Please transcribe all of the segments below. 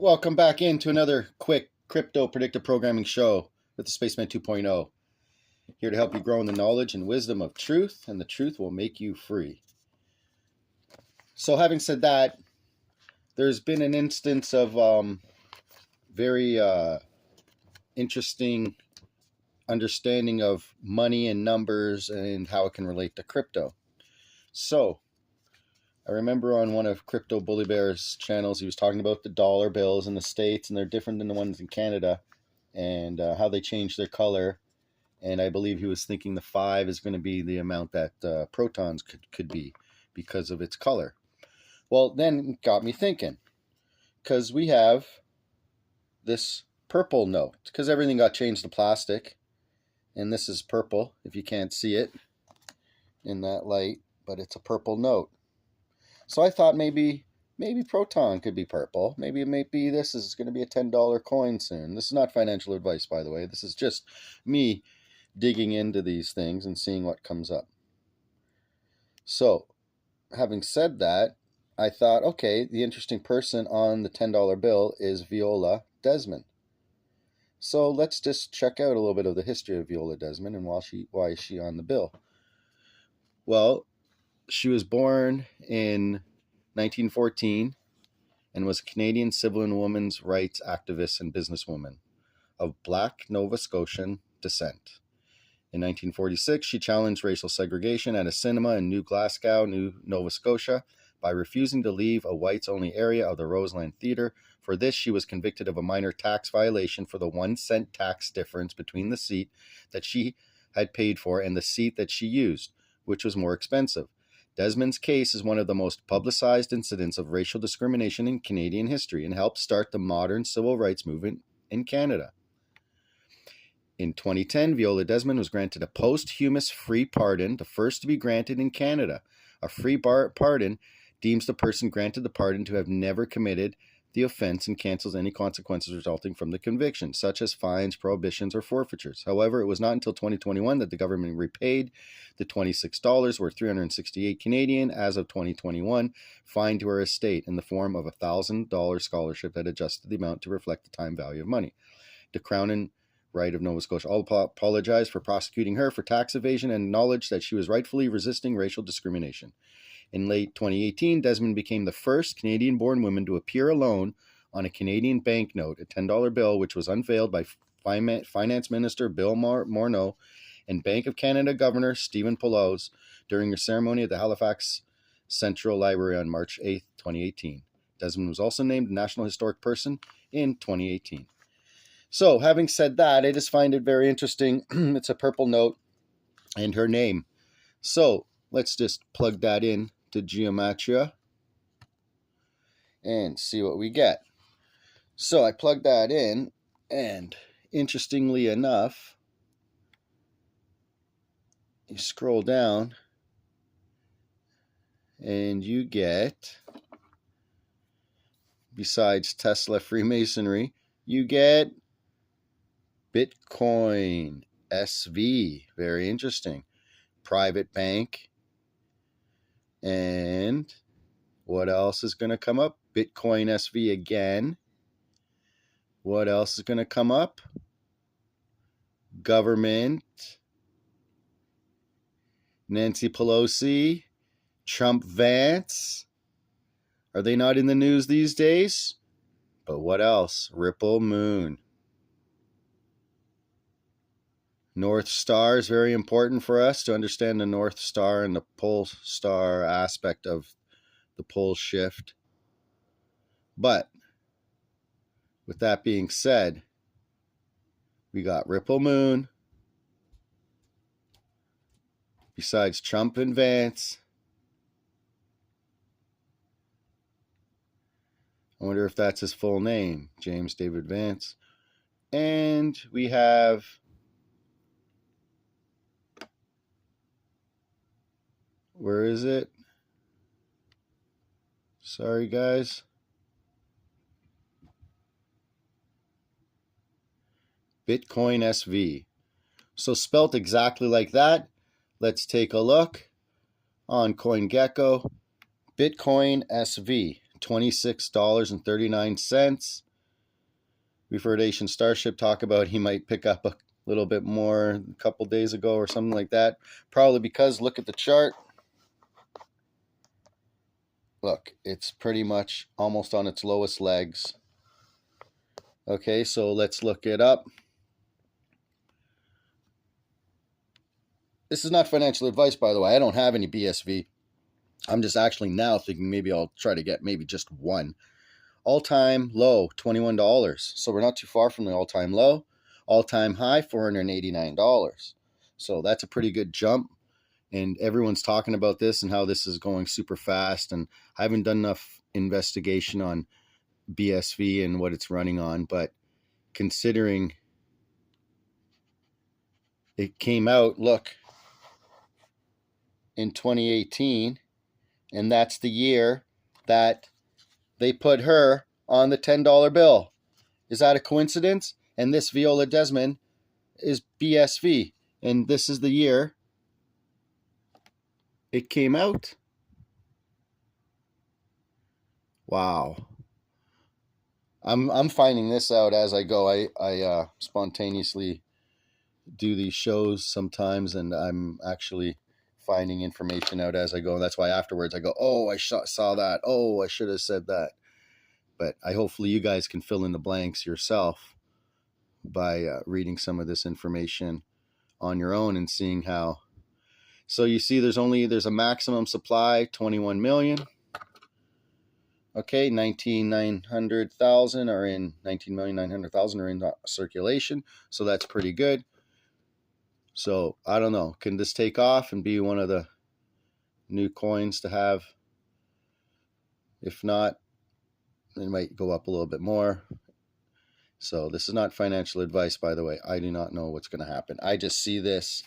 Welcome back into another quick crypto predictive programming show with the Spaceman 2.0. Here to help you grow in the knowledge and wisdom of truth, and the truth will make you free. So having said that, there's been an instance of very interesting understanding of money and numbers and how it can relate to crypto. So I remember on one of Crypto Bully Bear's channels, he was talking about the dollar bills in the States, and they're different than the ones in Canada, and how they change their color. And I believe he was thinking the 5 is going to be the amount that protons could be because of its color. Well, then it got me thinking, because we have this purple note, because everything got changed to plastic, and this is purple, if you can't see it in that light, but it's a purple note. So I thought maybe proton could be purple. Maybe this is going to be a $10 coin soon. This is not financial advice, by the way. This is just me digging into these things and seeing what comes up. So, having said that, I thought, okay, the interesting person on the $10 bill is Viola Desmond. So let's just check out a little bit of the history of Viola Desmond and why is she on the bill. Well, she was born in 1914 and was a Canadian civil and women's rights activist and businesswoman of Black Nova Scotian descent. In 1946, she challenged racial segregation at a cinema in New Glasgow, Nova Scotia, by refusing to leave a whites-only area of the Roseland Theatre. For this, she was convicted of a minor tax violation for the 1 cent tax difference between the seat that she had paid for and the seat that she used, which was more expensive. Desmond's case is one of the most publicized incidents of racial discrimination in Canadian history and helped start the modern civil rights movement in Canada. In 2010, Viola Desmond was granted a posthumous free pardon, the first to be granted in Canada. A free pardon deems the person granted the pardon to have never committed the offense and cancels any consequences resulting from the conviction, such as fines, prohibitions, or forfeitures. However, it was not until 2021 that the government repaid the $26, worth 368 Canadian, as of 2021, fine to her estate in the form of a $1,000 scholarship that adjusted the amount to reflect the time value of money. The Crown and Right of Nova Scotia all apologized for prosecuting her for tax evasion and acknowledged that she was rightfully resisting racial discrimination. In late 2018, Desmond became the first Canadian-born woman to appear alone on a Canadian banknote, a $10 bill, which was unveiled by Finance Minister Bill Morneau and Bank of Canada Governor Stephen Pullows during a ceremony at the Halifax Central Library on March 8, 2018. Desmond was also named National Historic Person in 2018. So, having said that, I just find it very interesting. It's a purple note and her name. So, let's just plug that in to Geometria and see what we get. So, I plugged that in, and interestingly enough, you scroll down and you get, besides Tesla Freemasonry, you get Bitcoin SV. Very interesting. Private bank. And what else is going to come up? Bitcoin SV again. What else is going to come up? Government. Nancy Pelosi. Trump Vance. Are they not in the news these days? But what else? Ripple Moon. North Star is very important for us to understand the North Star and the pole star aspect of the pole shift. But with that being said, we got Ripple Moon, besides Trump and Vance. I wonder if that's his full name, James David Vance. And we have where is it? Sorry, guys. Bitcoin SV. So spelt exactly like that. Let's take a look on CoinGecko. Bitcoin SV, $26.39. We've heard Asian Starship talk about he might pick up a little bit more a couple days ago or something like that. Probably because, look at the chart. Look, it's pretty much almost on its lowest legs. Okay, so let's look it up. This is not financial advice, by the way. I don't have any BSV. I'm just actually now thinking maybe I'll try to get maybe just one. All-time low, $21. So we're not too far from the all-time low. All-time high, $489. So that's a pretty good jump. And everyone's talking about this and how this is going super fast. And I haven't done enough investigation on BSV and what it's running on. But considering it came out, look, in 2018, and that's the year that they put her on the $10 bill. Is that a coincidence? And this Viola Desmond is BSV. And this is the year it came out. Wow. I'm finding this out as I go. I spontaneously do these shows sometimes, and I'm actually finding information out as I go. And that's why afterwards I go, oh, I saw that. Oh, I should have said that. But hopefully you guys can fill in the blanks yourself by reading some of this information on your own and seeing how. So you see there's a maximum supply, 21 million. Okay, 19,900,000 are in 19,900,000 are in circulation. So that's pretty good. So I don't know. Can this take off and be one of the new coins to have? If not, it might go up a little bit more. So this is not financial advice, by the way. I do not know what's going to happen. I just see this.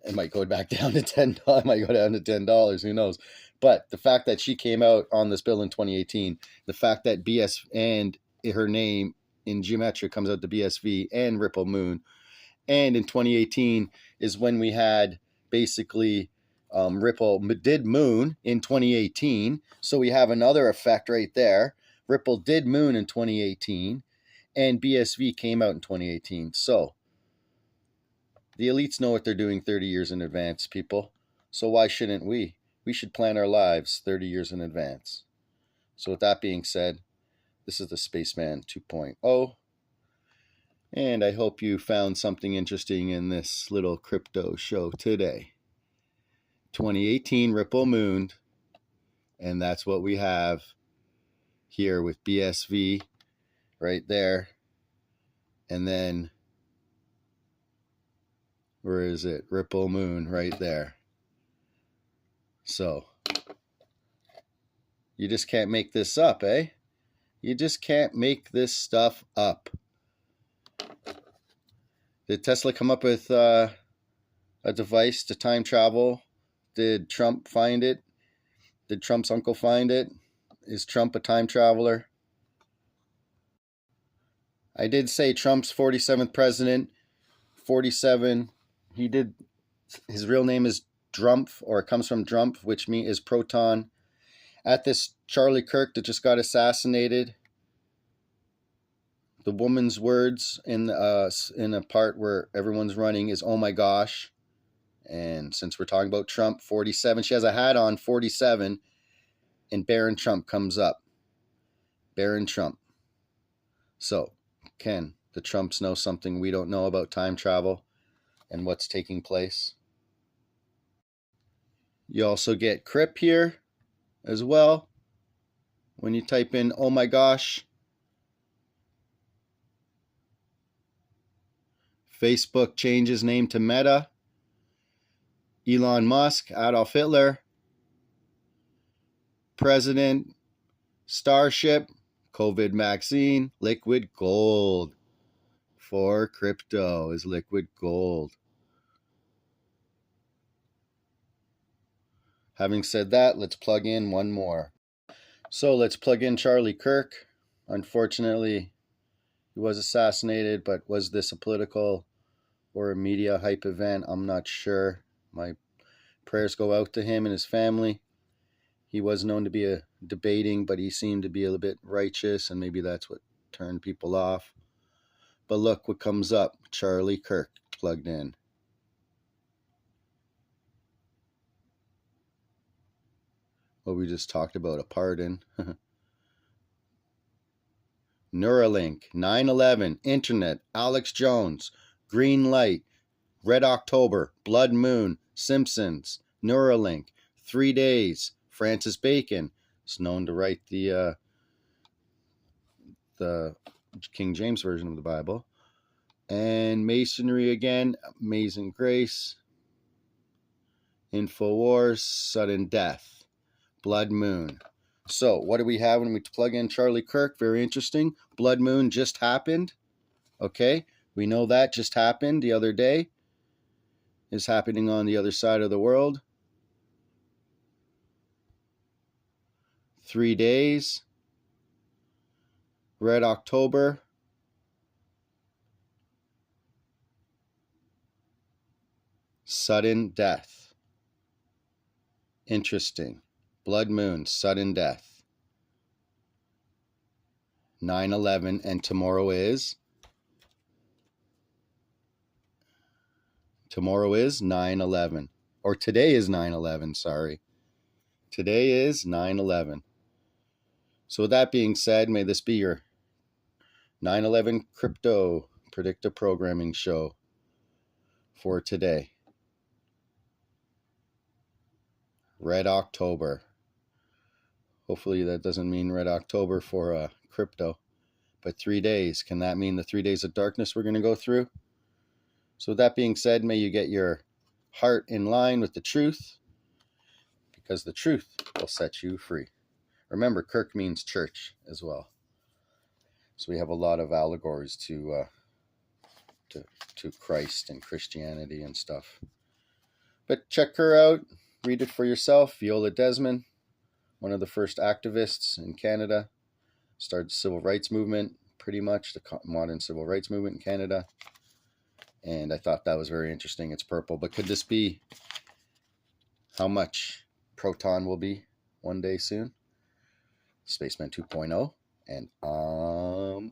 It might go back down to $10. It might go down to $10. Who knows? But the fact that she came out on this bill in 2018, the fact that BS and her name in geometric comes out to BSV and Ripple Moon, and in 2018 is when we had basically Ripple did Moon in 2018. So we have another effect right there. Ripple did Moon in 2018, and BSV came out in 2018. So the elites know what they're doing 30 years in advance, people. So why shouldn't we? We should plan our lives 30 years in advance. So with that being said, this is the Spaceman 2.0. And I hope you found something interesting in this little crypto show today. 2018 Ripple Moon. And that's what we have here with BSV right there. And then, where is it? Ripple Moon right there. So, you just can't make this up, eh? You just can't make this stuff up. Did Tesla come up with a device to time travel? Did Trump find it? Did Trump's uncle find it? Is Trump a time traveler? I did say Trump's 47th president. 47. His real name is Drumpf, or it comes from Drumpf, which is proton. At this Charlie Kirk that just got assassinated, the woman's words in a part where everyone's running is, oh my gosh. And since we're talking about Trump, 47, she has a hat on, 47, and Baron Trump comes up. Baron Trump. So, can the Trumps know something we don't know about time travel and what's taking place? You also get Crip here as well. When you type in, oh my gosh. Facebook changes name to Meta. Elon Musk, Adolf Hitler. President, Starship, COVID vaccine, liquid gold. For crypto is liquid gold. Having said that, let's plug in one more. So let's plug in Charlie Kirk. Unfortunately, he was assassinated, but was this a political or a media hype event? I'm not sure. My prayers go out to him and his family. He was known to be debating, but he seemed to be a little bit righteous, and maybe that's what turned people off. But look what comes up. Charlie Kirk plugged in. What we just talked about, a pardon. Neuralink, 9/11, Internet, Alex Jones, Green Light, Red October, Blood Moon, Simpsons, Neuralink, 3 Days, Francis Bacon is known to write the King James Version of the Bible, and Masonry again, Amazing Grace, InfoWars, Sudden Death, Blood Moon. So what do we have when we plug in Charlie Kirk? Very interesting. Blood Moon just happened. Okay, we know that just happened the other day. Is happening on the other side of the world. 3 Days, Red October, Sudden Death. Interesting. Blood Moon, Sudden Death. 9/11, and tomorrow is 9/11. Or today is 9/11, sorry. Today is 9/11. So with that being said, may this be your 9/11 crypto predictive programming show for today. Red October. Hopefully that doesn't mean Red October for crypto. But 3 days, can that mean the 3 days of darkness we're going to go through? So with that being said, may you get your heart in line with the truth, because the truth will set you free. Remember, Kirk means church as well. So we have a lot of allegories to Christ and Christianity and stuff. But check her out. Read it for yourself. Viola Desmond, one of the first activists in Canada. Started the civil rights movement, pretty much, the modern civil rights movement in Canada. And I thought that was very interesting. It's purple. But could this be how much Proton will be one day soon? Spaceman 2.0, and out.